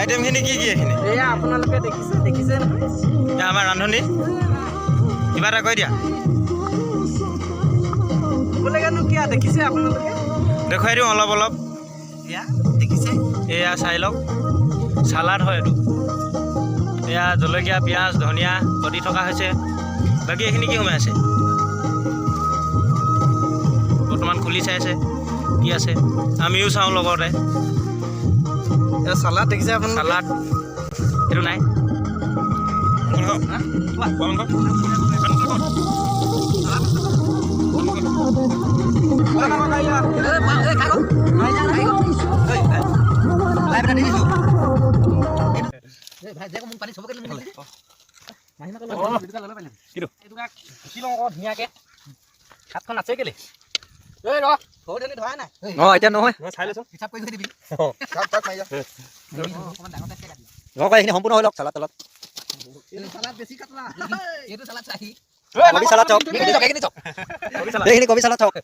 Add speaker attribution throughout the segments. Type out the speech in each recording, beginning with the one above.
Speaker 1: আইটেমখিনি কি কি এইখিনি
Speaker 2: এয়া আপোনালোকে দেখিছে নহয়
Speaker 1: আমাৰ ৰান্ধনি কিবা এটা কৈ দিয়া
Speaker 2: ক'লেগানো কিয় দেখিছে আপোনালোকে
Speaker 1: দেখুৱাই দিওঁ অলপ অলপ
Speaker 2: এয়া দেখিছে
Speaker 1: এয়া চাই লওক চালাড হয় এইটো এয়া জলকীয়া পিঁয়াজ ধনিয়া কাটি থকা হৈছে বাকী এইখিনি কি সোমাই আছে বৰ্তমান খুলি চাইছে কি আছে আমিও চাওঁ লগতে
Speaker 2: এয়া চালাড দেখিছে আপোনালোকে
Speaker 1: চালাড এইটো নাই
Speaker 2: ধুনীয়াকে হাতখন আছে কেলে
Speaker 3: এতিয়া নহয়
Speaker 1: চাই লৈছোঁ
Speaker 2: হিচাপ কৰি দিবি
Speaker 3: এইখিনি সম্পূৰ্ণ হৈ লওক চালাড তালাড
Speaker 2: চালাড বেছি কাটলা এইটো চালাড চাহি
Speaker 3: কবি চালাড চাওক এইখিনি কবি চালাড চাওক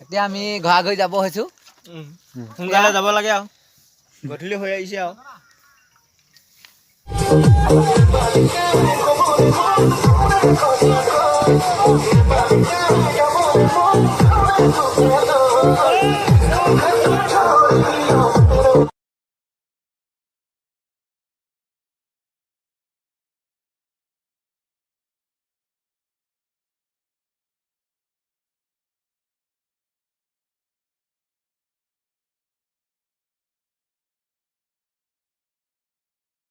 Speaker 2: এতিয়া আমি ঘৰা ঘৰি যাব হৈছোঁ
Speaker 1: সোনকালে যাব লাগে আৰু গধূলি হৈ আহিছে আৰু